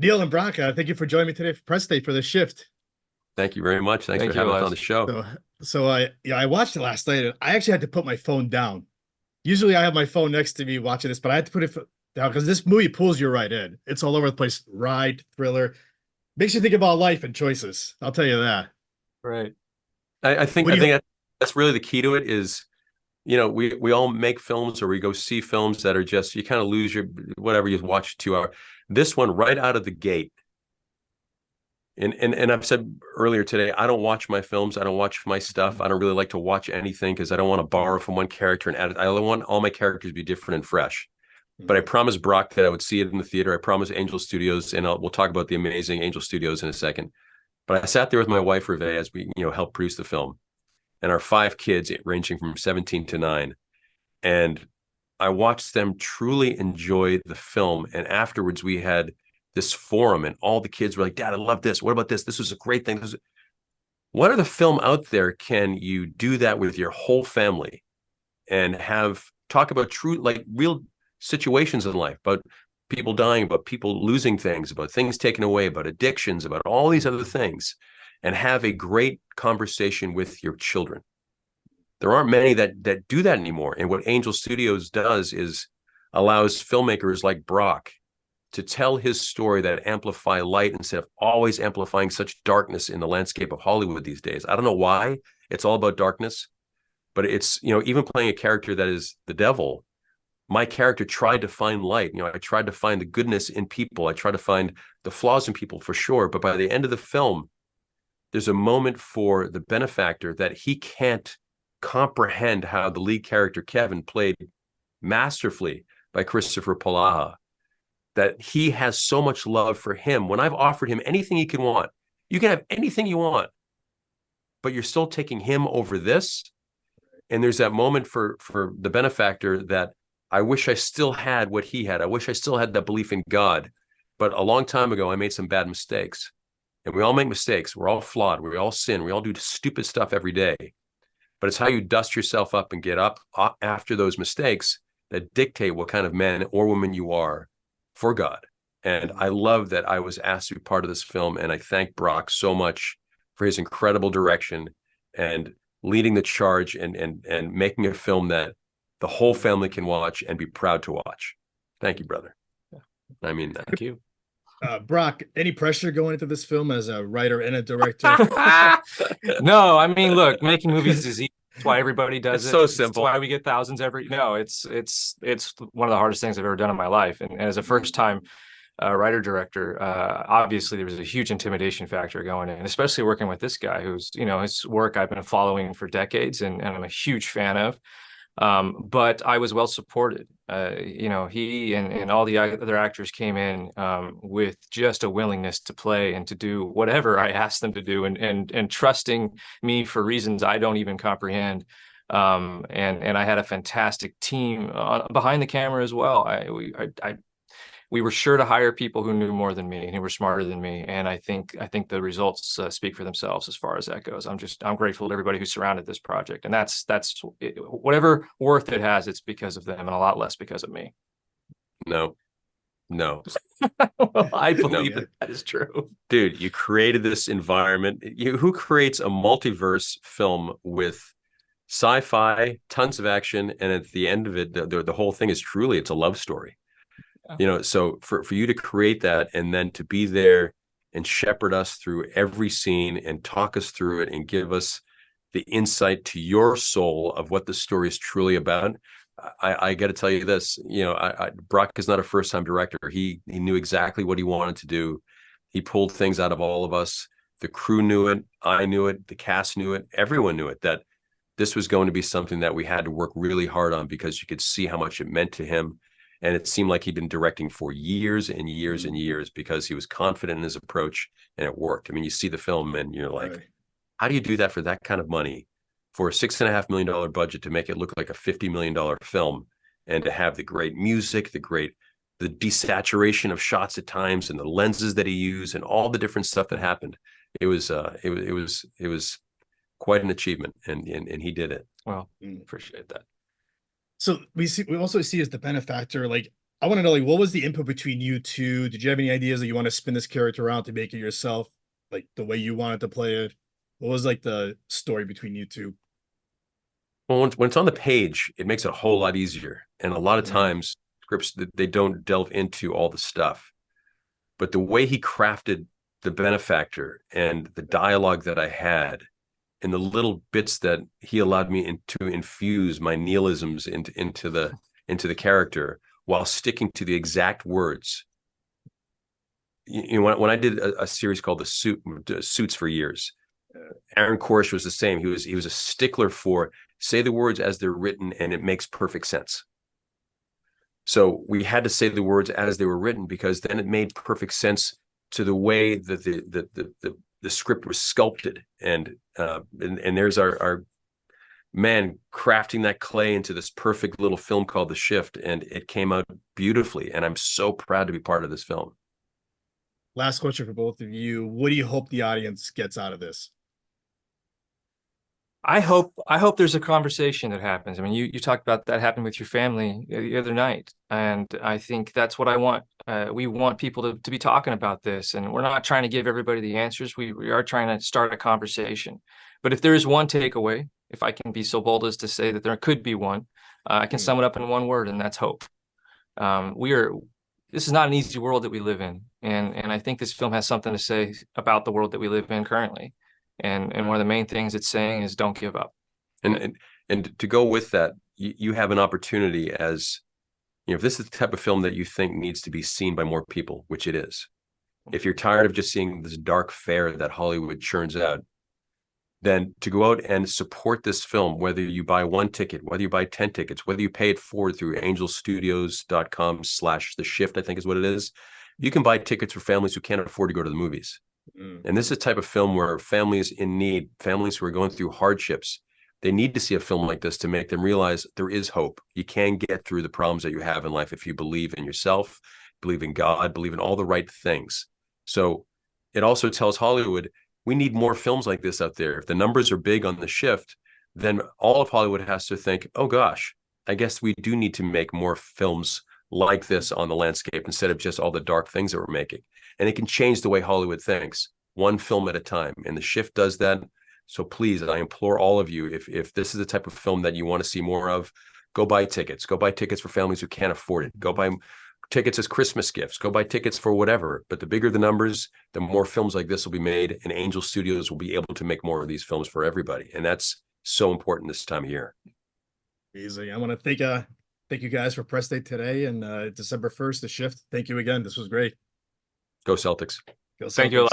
Neal and Brock, thank you for joining me today for press day for the shift. Thank you very much. Thanks Thank for you, having us on the Les. show. So I watched it last night. And I actually had to put my phone down. Usually I have my phone next to me watching this, but I had to put it down because this movie pulls you right in. It's all over the place. Ride, thriller, makes you think about life and choices. I'll tell you that. Right. I think What I do you? think that's really the key to it is, we all make films or we go see films that are just you kind of lose your whatever you watch 2 hour. This one right out of the gate. And I've said earlier today, I don't watch my films. I don't watch my stuff. I don't really like to watch anything because I don't want to borrow from one character and add it. I want all my characters to be different and fresh. But I promised Brock that I would see it in the theater. I promised Angel Studios, and we'll talk about the amazing Angel Studios in a second. But I sat there with my wife, Reve, as we helped produce the film, and our 5 kids, ranging from 17 to 9. And I watched them truly enjoy the film. And afterwards, we had this forum, and all the kids were like, "Dad, I love this. What about this? This was a great thing." What other film out there can you do that with your whole family and have talk about true, like real situations in life, about people dying, about people losing things, about things taken away, about addictions, about all these other things, and have a great conversation with your children? There aren't many that do that anymore. And what Angel Studios does is allows filmmakers like Brock to tell his story that amplify light instead of always amplifying such darkness in the landscape of Hollywood these days. I don't know why it's all about darkness, but it's, even playing a character that is the devil, my character tried to find light. I tried to find the goodness in people. I tried to find the flaws in people for sure. But by the end of the film, there's a moment for the benefactor that he can't comprehend how the lead character, Kevin, played masterfully by Kristoffer Polaha, that he has so much love for him. When I've offered him anything he can want, you can have anything you want, but you're still taking him over this. And there's that moment for the benefactor that I wish I still had what he had. I wish I still had that belief in God. But a long time ago, I made some bad mistakes. And we all make mistakes. We're all flawed. We all sin. We all do stupid stuff every day. But it's how you dust yourself up and get up after those mistakes that dictate what kind of man or woman you are for God. And I love that I was asked to be part of this film. And I thank Brock so much for his incredible direction and leading the charge and making a film that the whole family can watch and be proud to watch. Thank you, brother. I mean that. Thank you. Brock, any pressure going into this film as a writer and a director? No, I mean, look, making movies is easy. That's why everybody does It's it. so It's simple. why we get thousands every. No, it's one of the hardest things I've ever done in my life. And as a first time writer director, obviously there was a huge intimidation factor going in, especially working with this guy who's his work I've been following for decades and I'm a huge fan of. But I was well supported. He and all the other actors came in with just a willingness to play and to do whatever I asked them to do, and trusting me for reasons I don't even comprehend. And I had a fantastic team behind the camera as well. We were sure to hire people who knew more than me and who were smarter than me. And I think the results speak for themselves as far as that goes. I'm grateful to everybody who surrounded this project, and that's whatever worth it has. It's because of them and a lot less because of me. No. Well, I believe that is true. Dude, you created this environment. Who creates a multiverse film with sci-fi, tons of action, and at the end of it, the whole thing is truly, it's a love story. So for you to create that and then to be there and shepherd us through every scene and talk us through it and give us the insight to your soul of what the story is truly about. I got to tell you this, Brock is not a first-time director. He knew exactly what he wanted to do. He pulled things out of all of us. The crew knew it. I knew it. The cast knew it. Everyone knew it, that this was going to be something that we had to work really hard on because you could see how much it meant to him. And it seemed like he'd been directing for years and years and years because he was confident in his approach and it worked. I mean, you see the film and you're like, right, how do you do that for that kind of money for a $6.5 million budget to make it look like a $50 million film and to have the great music, the desaturation of shots at times and the lenses that he used and all the different stuff that happened. It was quite an achievement and he did it. Well, appreciate that. So we also see as the benefactor, like I want to know, like, what was the input between you two? Did you have any ideas that you want to spin this character around to make it yourself, like the way you wanted to play it? What was like the story between you two? Well, when it's on the page, it makes it a whole lot easier. And a lot of times, scripts they don't delve into all the stuff. But the way he crafted the Benefactor and the dialogue that I had, and the little bits that he allowed me to infuse my Nealisms into the character while sticking to the exact words. You know, when I did a series called the Suits for years, Aaron Korish was the same. He was a stickler for say the words as they're written, and it makes perfect sense. So we had to say the words as they were written, because then it made perfect sense to the way that the script was sculpted. And there's our man crafting that clay into this perfect little film called The Shift, and it came out beautifully. And I'm so proud to be part of this film. Last question for both of you. What do you hope the audience gets out of this? I hope there's a conversation that happens. I mean, you talked about that happening with your family the other night, and I think that's what I want. We want people to be talking about this, and we're not trying to give everybody the answers. We are trying to start a conversation. But if there is one takeaway, if I can be so bold as to say that there could be one, I can sum it up in one word, and that's hope. This is not an easy world that we live in, and I think this film has something to say about the world that we live in currently. And one of the main things it's saying is don't give up. And to go with that, you have an opportunity, as you know, if this is the type of film that you think needs to be seen by more people, which it is. If you're tired of just seeing this dark fare that Hollywood churns out, then to go out and support this film, whether you buy one ticket, whether you buy 10 tickets, whether you pay it forward through angelstudios.com/the shift, I think is what it is. You can buy tickets for families who can't afford to go to the movies. And this is a type of film where families in need, families who are going through hardships, they need to see a film like this to make them realize there is hope. You can get through the problems that you have in life if you believe in yourself, believe in God, believe in all the right things. So it also tells Hollywood, we need more films like this out there. If the numbers are big on The Shift, then all of Hollywood has to think, oh gosh, I guess we do need to make more films like this on the landscape instead of just all the dark things that we're making. And it can change the way Hollywood thinks, one film at a time. And The Shift does that. So please, I implore all of you, if this is the type of film that you want to see more of, go buy tickets. Go buy tickets for families who can't afford it. Go buy tickets as Christmas gifts. Go buy tickets for whatever. But the bigger the numbers, the more films like this will be made, and Angel Studios will be able to make more of these films for everybody. And that's so important this time of year. Easy. I want to thank you guys for press day today and December 1st, The Shift. Thank you again. This was great. Go Celtics. Go Celtics. Thank you a lot.